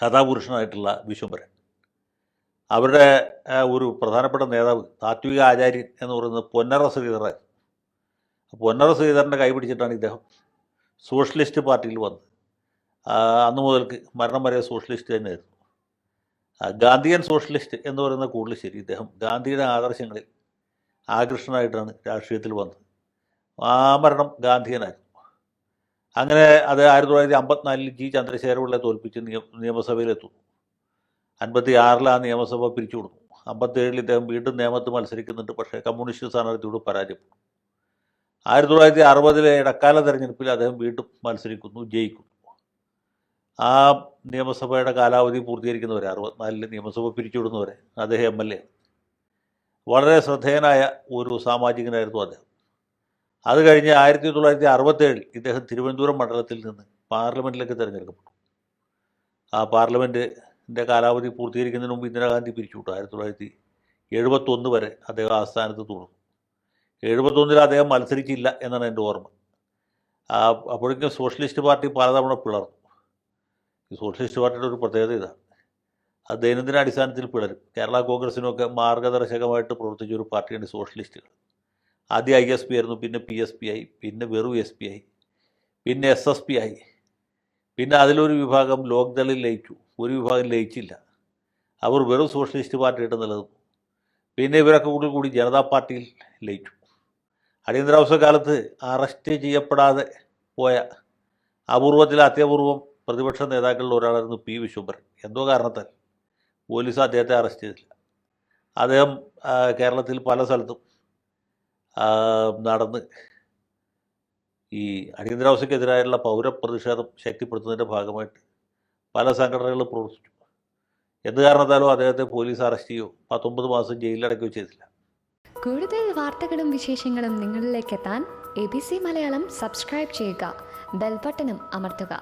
കഥാപുരുഷനായിട്ടുള്ള വിശ്വംഭരൻ. അവരുടെ ഒരു പ്രധാനപ്പെട്ട നേതാവ് താത്വിക ആചാര്യൻ എന്ന് പറയുന്നത് പൊന്നറ ശ്രീധറായിരുന്നു. പൊന്നറ ശ്രീധരൻ്റെ കൈ പിടിച്ചിട്ടാണ് ഇദ്ദേഹം സോഷ്യലിസ്റ്റ് പാർട്ടിയിൽ വന്നത്. അന്ന് മുതൽക്ക് മരണം വരെ സോഷ്യലിസ്റ്റ് തന്നെയായിരുന്നു. ഗാന്ധിയൻ സോഷ്യലിസ്റ്റ് എന്ന് പറയുന്ന കൂടുതൽ ശരി. ഇദ്ദേഹം ഗാന്ധിയുടെ ആദർശങ്ങളിൽ ആകൃഷ്ടനായിട്ടാണ് രാഷ്ട്രീയത്തിൽ വന്നത്. ആ മരണം ഗാന്ധിയനായിരുന്നു. അങ്ങനെ അത് 1954 ജി ചന്ദ്രശേഖരപിള്ളയെ തോൽപ്പിച്ച് നിയമസഭയിലെത്തുന്നു. 56 ആ നിയമസഭ പിരിച്ചു കൊടുത്തു. 57 ഇദ്ദേഹം വീണ്ടും നിയമത്ത് മത്സരിക്കുന്നുണ്ട്. പക്ഷേ കമ്മ്യൂണിസ്റ്റ് സ്ഥാനാർത്ഥിയോട് പരാജയപ്പെട്ടു. 1960 ഇടക്കാല തെരഞ്ഞെടുപ്പിൽ അദ്ദേഹം വീണ്ടും മത്സരിക്കുന്നു, ജയിക്കുന്നു. ആ നിയമസഭയുടെ കാലാവധി പൂർത്തീകരിക്കുന്നവരെ 64 നിയമസഭ പിരിച്ചുവിടുന്നവരെ അദ്ദേഹം MLA. വളരെ ശ്രദ്ധേയനായ ഒരു സാമാജികനായിരുന്നു അദ്ദേഹം. അത് കഴിഞ്ഞ് 1967 ഇദ്ദേഹം തിരുവനന്തപുരം മണ്ഡലത്തിൽ നിന്ന് പാർലമെൻറ്റിലേക്ക് തിരഞ്ഞെടുക്കപ്പെട്ടു. ആ പാർലമെൻറ്റിൻ്റെ കാലാവധി പൂർത്തീകരിക്കുന്നതിന് മുമ്പ് ഇന്ദിരാഗാന്ധി പിരിച്ചുവിട്ടു. 1971 വരെ അദ്ദേഹം ആ സ്ഥാനത്ത് തുടർന്നു. 71 അദ്ദേഹം മത്സരിച്ചില്ല എന്നാണ് എൻ്റെ ഓർമ്മ. അപ്പോഴേക്കും സോഷ്യലിസ്റ്റ് പാർട്ടി പലതവണ പിളർന്നു. ഈ സോഷ്യലിസ്റ്റ് പാർട്ടിയുടെ ഒരു പ്രത്യേകത ഇതാണ്, അത് ദൈനംദിന അടിസ്ഥാനത്തിൽ പിളരും. കേരള കോൺഗ്രസിനൊക്കെ മാർഗദർശകമായിട്ട് പ്രവർത്തിച്ച ഒരു പാർട്ടിയാണ് സോഷ്യലിസ്റ്റുകൾ. ആദ്യം ISP ആയിരുന്നു, പിന്നെ PSP ആയി, പിന്നെ വെറും SP ആയി, പിന്നെ SSP ആയി, പിന്നെ അതിലൊരു വിഭാഗം ലോക്ദളിൽ ലയിച്ചു, ഒരു വിഭാഗം ലയിച്ചില്ല. അവർ വെറും സോഷ്യലിസ്റ്റ് പാർട്ടിയായിട്ട് നിലനിന്നു. പിന്നെ ഇവരൊക്കെ കൂടി ജനതാ പാർട്ടിയിൽ ലയിച്ചു. അടിയന്തരാവസ്ഥ കാലത്ത് അറസ്റ്റ് ചെയ്യപ്പെടാതെ പോയ അത്യപൂർവം പ്രതിപക്ഷ നേതാക്കളിൽ ഒരാളായിരുന്നു P. വിശ്വംഭരൻ. എന്തോ കാരണത്താൽ പോലീസ് അദ്ദേഹത്തെ അറസ്റ്റ് ചെയ്തില്ല. അദ്ദേഹം കേരളത്തിൽ പല സ്ഥലത്തും നടന്ന് ഈ അടിയന്തരാവസ്ഥയ്ക്കെതിരായുള്ള പൗരപ്രതിഷേധം ശക്തിപ്പെടുത്തുന്നതിൻ്റെ ഭാഗമായിട്ട് പല സംഘടനകൾ പ്രവർത്തിച്ചു. എന്ത് കാരണത്താലോ അദ്ദേഹത്തെ പോലീസ് അറസ്റ്റ് ചെയ്യുകയോ 19 മാസം ജയിലിലടക്കുകയോ ചെയ്തില്ല. കൂടുതൽ വാർത്തകളും വിശേഷങ്ങളും നിങ്ങളിലേക്ക് എത്താൻ ABC മലയാളം സബ്സ്ക്രൈബ് ചെയ്യുക, ബെൽ ബട്ടണും അമർത്തുക.